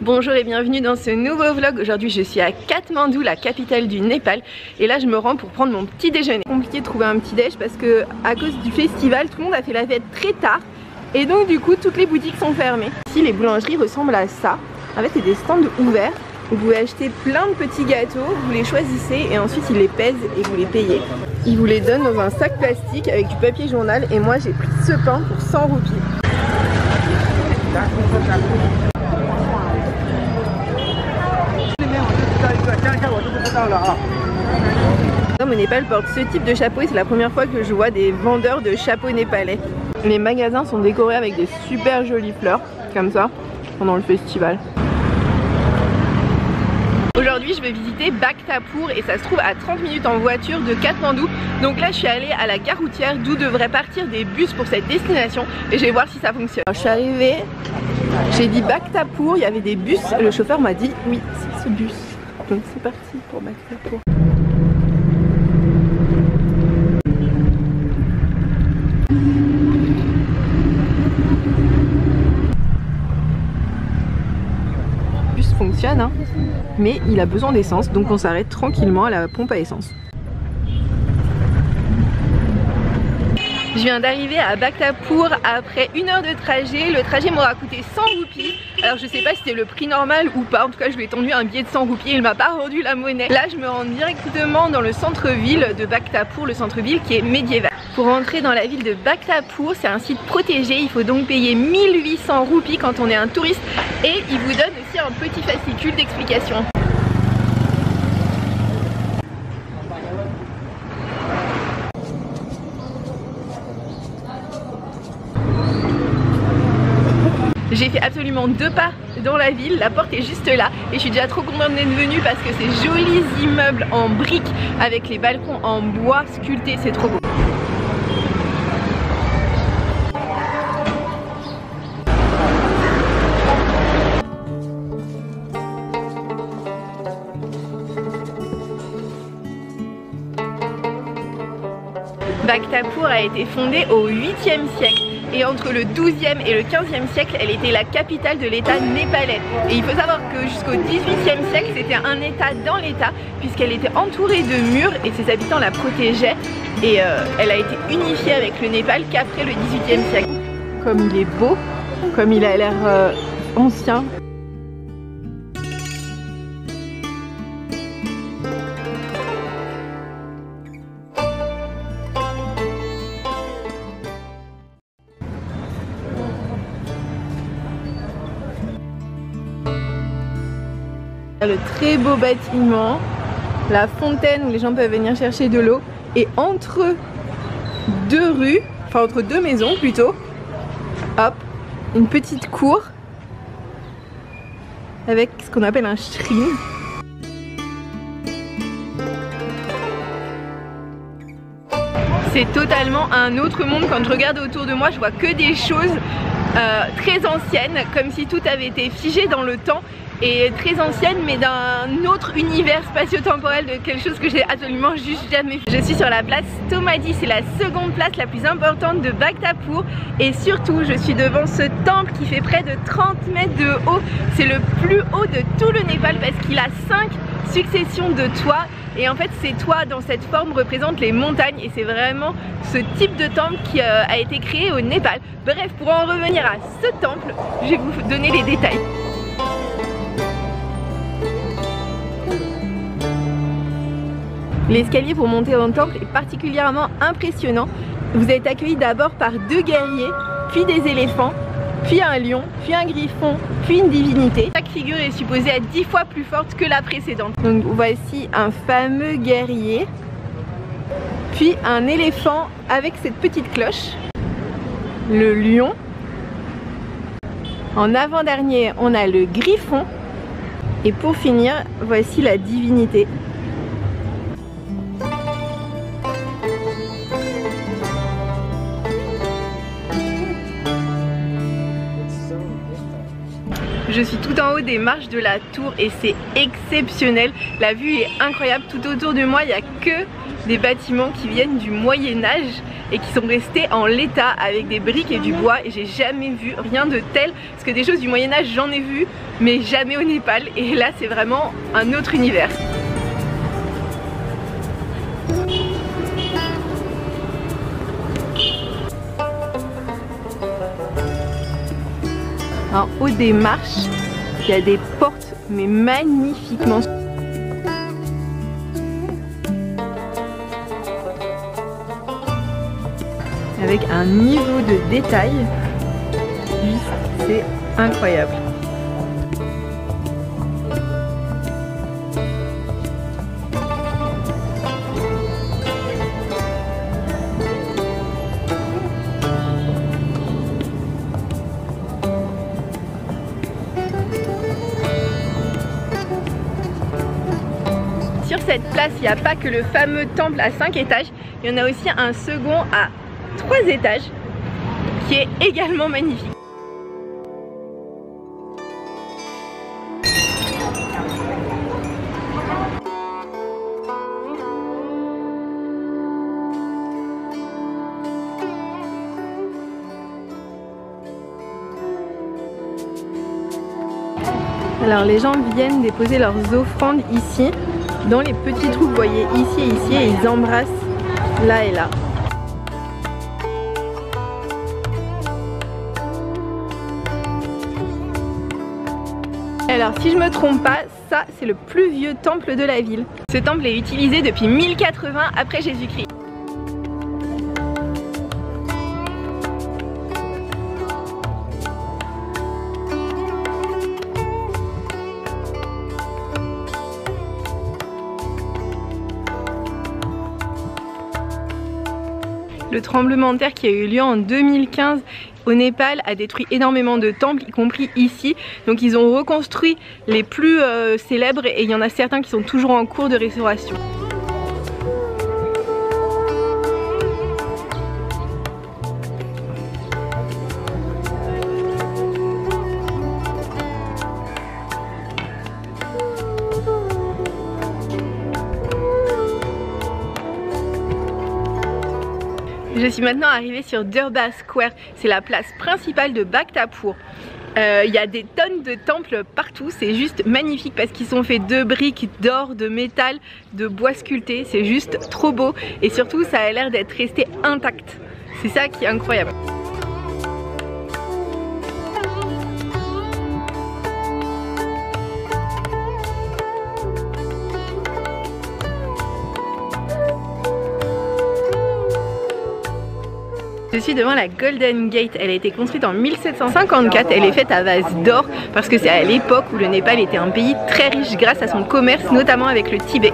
Bonjour et bienvenue dans ce nouveau vlog. Aujourd'hui je suis à Katmandou, la capitale du Népal. Et là je me rends pour prendre mon petit déjeuner. Compliqué de trouver un petit déj parce que à cause du festival tout le monde a fait la fête très tard. Et donc du coup toutes les boutiques sont fermées. Ici les boulangeries ressemblent à ça. En fait c'est des stands ouverts. Vous pouvez acheter plein de petits gâteaux, vous les choisissez et ensuite ils les pèsent et vous les payez. Ils vous les donnent dans un sac plastique avec du papier journal et moi j'ai pris ce pain pour 100 roupies. Au Népal porte ce type de chapeau et c'est la première fois que je vois des vendeurs de chapeaux népalais. Les magasins sont décorés avec des super jolies fleurs comme ça pendant le festival. Aujourd'hui je vais visiter Bhaktapur et ça se trouve à 30 minutes en voiture de Katmandou. Donc là je suis allée à la gare routière d'où devraient partir des bus pour cette destination et je vais voir si ça fonctionne. Alors, je suis arrivée, j'ai dit Bhaktapur, il y avait des bus, le chauffeur m'a dit oui c'est ce bus. Donc c'est parti pour Bhaktapur. Le bus fonctionne hein, mais il a besoin d'essence donc on s'arrête tranquillement à la pompe à essence. Je viens d'arriver à Bhaktapur après 1 heure de trajet. Le trajet m'aura coûté 100 roupies. Alors je sais pas si c'était le prix normal ou pas. En tout cas je lui ai tendu un billet de 100 roupies et il m'a pas rendu la monnaie. Là je me rends directement dans le centre-ville de Bhaktapur, le centre-ville qui est médiéval. Pour entrer dans la ville de Bhaktapur, c'est un site protégé. Il faut donc payer 1800 roupies quand on est un touriste. Et il vous donne aussi un petit fascicule d'explication. J'ai fait absolument 2 pas dans la ville, la porte est juste là et je suis déjà trop contente d'être venue parce que ces jolis immeubles en briques avec les balcons en bois sculptés, c'est trop beau. Bhaktapur a été fondée au 8e siècle. Et entre le 12e et le 15e siècle, elle était la capitale de l'état népalais. Et il faut savoir que jusqu'au 18e siècle, c'était un état dans l'état, puisqu'elle était entourée de murs et ses habitants la protégeaient. Et elle a été unifiée avec le Népal qu'après le 18e siècle. Comme il est beau, comme il a l'air ancien. Le très beau bâtiment, la fontaine où les gens peuvent venir chercher de l'eau et entre 2 rues, enfin entre 2 maisons plutôt, hop, une petite cour avec ce qu'on appelle un shrine. C'est totalement un autre monde. Quand je regarde autour de moi, je vois que des choses très anciennes, comme si tout avait été figé dans le temps. Et très ancienne mais d'un autre univers spatio-temporel, de quelque chose que j'ai absolument juste jamais fait. Je suis sur la place Tomadhi, c'est la seconde place la plus importante de Bhaktapur et surtout je suis devant ce temple qui fait près de 30 mètres de haut. C'est le plus haut de tout le Népal parce qu'il a 5 successions de toits et en fait ces toits dans cette forme représentent les montagnes et c'est vraiment ce type de temple qui a été créé au Népal. Bref, pour en revenir à ce temple, je vais vous donner les détails. L'escalier pour monter dans le temple est particulièrement impressionnant. Vous êtes accueilli d'abord par 2 guerriers, puis des éléphants, puis un lion, puis un griffon, puis une divinité. Chaque figure est supposée être 10 fois plus forte que la précédente. Donc voici un fameux guerrier, puis un éléphant avec cette petite cloche, le lion. En avant-dernier, on a le griffon. Et pour finir, voici la divinité. Je suis tout en haut des marches de la tour et c'est exceptionnel. La vue est incroyable. Tout autour de moi, il n'y a que des bâtiments qui viennent du Moyen-Âge et qui sont restés en l'état avec des briques et du bois, et j'ai jamais vu rien de tel, parce que des choses du Moyen-Âge j'en ai vu mais jamais au Népal, et là c'est vraiment un autre univers. En haut des marches, il y a des portes mais magnifiquement. Avec un niveau de détail, c'est incroyable. Sur cette place, il n'y a pas que le fameux temple à 5 étages, il y en a aussi un second à 3 étages qui est également magnifique. Alors les gens viennent déposer leurs offrandes ici, dans les petits trous que vous voyez ici et ici, et ils embrassent là et là. Alors si je me trompe pas, ça c'est le plus vieux temple de la ville. Ce temple est utilisé depuis 1080 après Jésus-Christ. Le tremblement de terre qui a eu lieu en 2015 au Népal a détruit énormément de temples, y compris ici. Donc ils ont reconstruit les plus célèbres et il y en a certains qui sont toujours en cours de restauration. Je suis maintenant arrivée sur Durbar Square, c'est la place principale de Bhaktapur. Il y a des tonnes de temples partout, c'est juste magnifique parce qu'ils sont faits de briques, d'or, de métal, de bois sculpté, c'est juste trop beau et surtout ça a l'air d'être resté intact. C'est ça qui est incroyable. Je suis devant la Golden Gate, elle a été construite en 1754, elle est faite à vase d'or parce que c'est à l'époque où le Népal était un pays très riche grâce à son commerce, notamment avec le Tibet.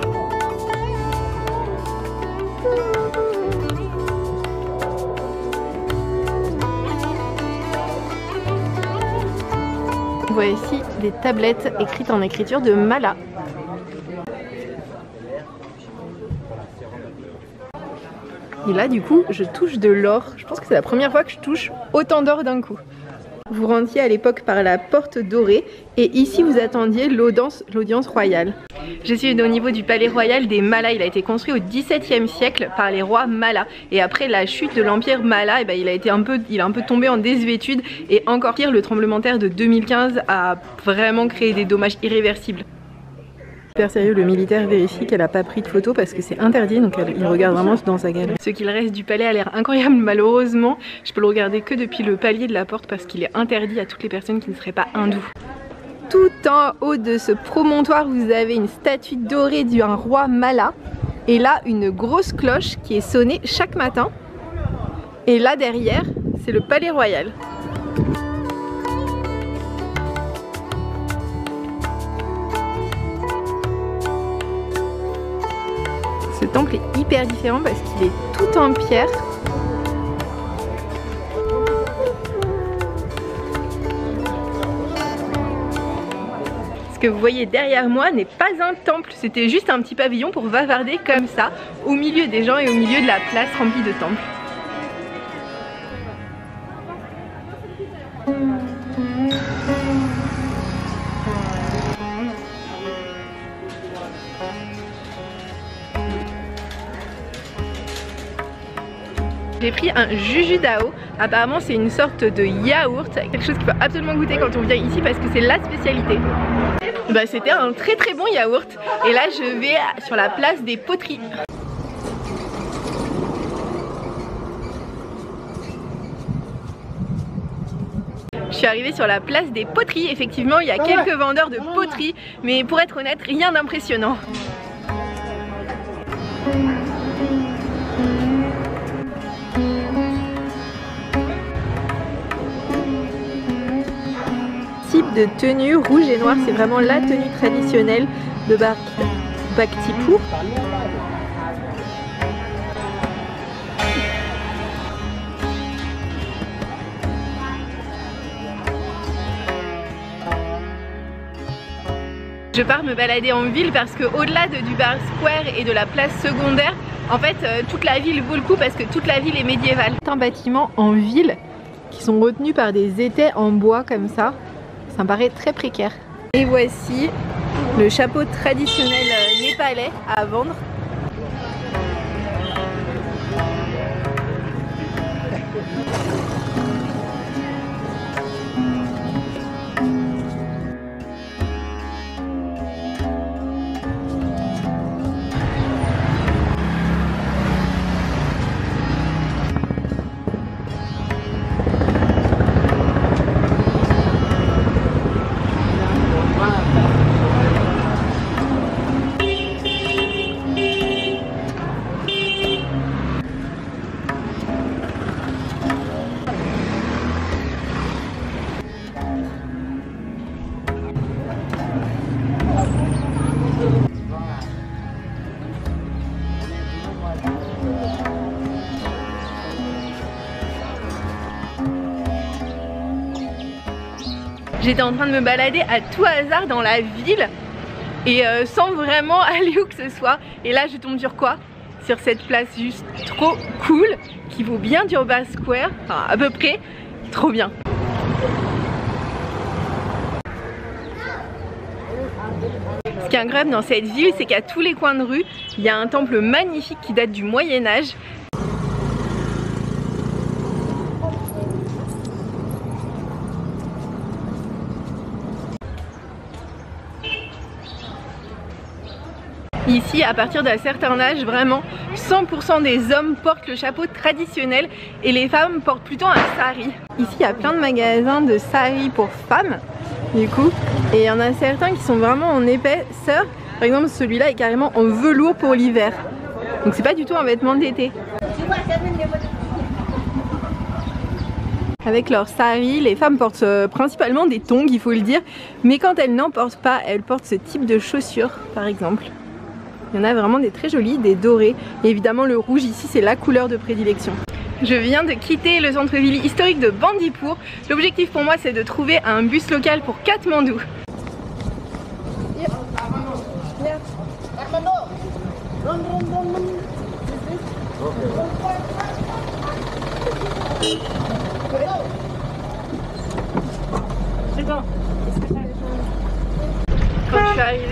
On voit ici des tablettes écrites en écriture de Mala. Et là du coup je touche de l'or, je pense que c'est la première fois que je touche autant d'or d'un coup. Vous rentriez à l'époque par la porte dorée et ici vous attendiez l'audience royale. Je suis au niveau du palais royal des Mala, il a été construit au XVIIe siècle par les rois Mala. Et après la chute de l'empire Mala, et ben, il a un peu tombé en désuétude et encore pire, le tremblement de terre de 2015 a vraiment créé des dommages irréversibles. Super sérieux, le militaire vérifie qu'elle a pas pris de photo parce que c'est interdit, donc il regarde vraiment dans sa galerie. Ce qu'il reste du palais a l'air incroyable, malheureusement je peux le regarder que depuis le palier de la porte parce qu'il est interdit à toutes les personnes qui ne seraient pas hindous. Tout en haut de ce promontoire vous avez une statue dorée d'un roi Mala et là une grosse cloche qui est sonnée chaque matin et là derrière c'est le palais royal. Ce temple est hyper différent parce qu'il est tout en pierre. Ce que vous voyez derrière moi n'est pas un temple, c'était juste un petit pavillon pour bavarder comme ça, au milieu des gens et au milieu de la place remplie de temples. J'ai pris un jujudao, apparemment c'est une sorte de yaourt, quelque chose qu'il faut absolument goûter quand on vient ici parce que c'est la spécialité. Bah, c'était un très très bon yaourt et là je vais sur la place des poteries. Je suis arrivée sur la place des poteries, effectivement il y a quelques vendeurs de poteries mais pour être honnête rien d'impressionnant. Type de tenue rouge et noir, c'est vraiment la tenue traditionnelle de Bhaktipur. Je pars me balader en ville parce que au-delà de Durbar Square et de la place secondaire, en fait toute la ville vaut le coup parce que toute la ville est médiévale. C'est un bâtiment en ville qui sont retenus par des étais en bois comme ça. Ça me paraît très précaire. Et voici le chapeau traditionnel népalais à vendre. J'étais en train de me balader à tout hasard dans la ville et sans vraiment aller où que ce soit. Et là je tombe sur quoi? Sur cette place juste trop cool qui vaut bien Durbar Square, enfin à peu près, trop bien. Ce qui est incroyable dans cette ville, c'est qu'à tous les coins de rue, il y a un temple magnifique qui date du Moyen-Âge. Ici, à partir d'un certain âge, vraiment 100% des hommes portent le chapeau traditionnel et les femmes portent plutôt un sari. Ici, il y a plein de magasins de sari pour femmes, du coup, et il y en a certains qui sont vraiment en épaisseur. Par exemple, celui-là est carrément en velours pour l'hiver. Donc c'est pas du tout un vêtement d'été. Avec leur sari, les femmes portent principalement des tongs, il faut le dire, mais quand elles n'en portent pas, elles portent ce type de chaussures, par exemple. Il y en a vraiment des très jolis, des dorés. Et évidemment le rouge ici c'est la couleur de prédilection. Je viens de quitter le centre-ville historique de Bandipur. L'objectif pour moi c'est de trouver un bus local pour Katmandou. Quand je suis arrivée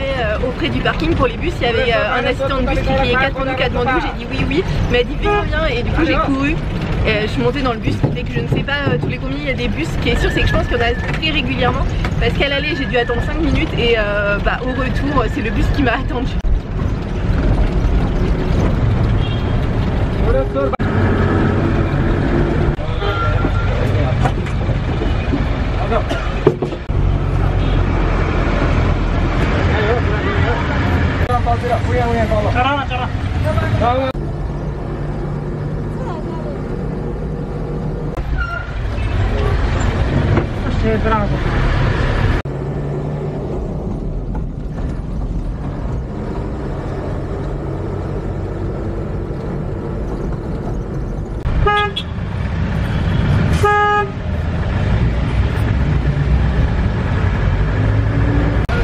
auprès du parking pour les bus, il y avait un assistant de bus qui criait Katmandou, j'ai dit oui, mais elle dit viens, viens, et du coup j'ai couru. Et je suis montée dans le bus, dès que je ne sais pas tous les combien il y a des bus. Ce qui est sûr c'est que je pense qu'il y en a très régulièrement, parce qu'à l'aller j'ai dû attendre 5 minutes et au retour c'est le bus qui m'a attendu.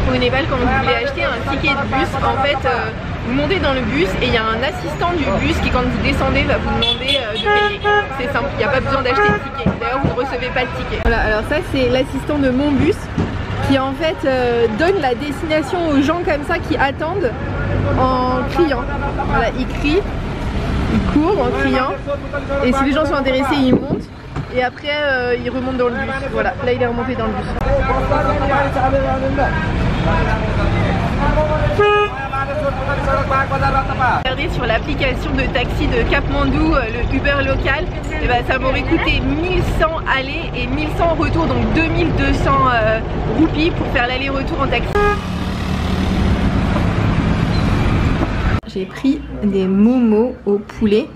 Au Népal, quand vous voulez acheter un ticket de bus, en fait vous montez dans le bus et il y a un assistant du bus qui quand vous descendez va vous demander de payer. C'est simple, il n'y a pas besoin d'acheter de ticket. D'ailleurs vous ne recevez pas de ticket. Voilà, alors ça c'est l'assistant de mon bus qui en fait donne la destination aux gens comme ça qui attendent en criant. Voilà, il crie, il court en criant et si les gens sont intéressés ils montent et après ils remontent dans le bus. Voilà, là il est remonté dans le bus. Regardez sur l'application de taxi de Katmandou, le Uber local, et ben, ça m'aurait coûté 1100 aller et 1100 retour, donc 2200 roupies pour faire l'aller-retour en taxi. J'ai pris des momos au poulet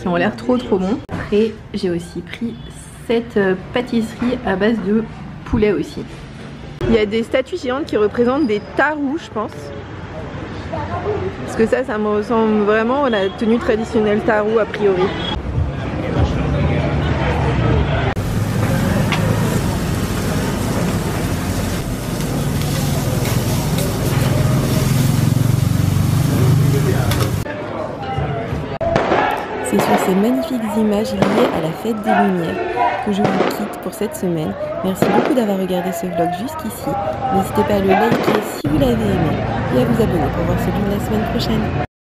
qui ont l'air trop bons. Après j'ai aussi pris cette pâtisserie à base de poulet aussi. Il y a des statues géantes qui représentent des tarous je pense. Parce que ça me ressemble vraiment à la tenue traditionnelle tarou a priori. C'est sur ces magnifiques images liées à la fête des Lumières que je vous quitte pour cette semaine. Merci beaucoup d'avoir regardé ce vlog jusqu'ici. N'hésitez pas à le liker si vous l'avez aimé et à vous abonner pour voir celui de la semaine prochaine.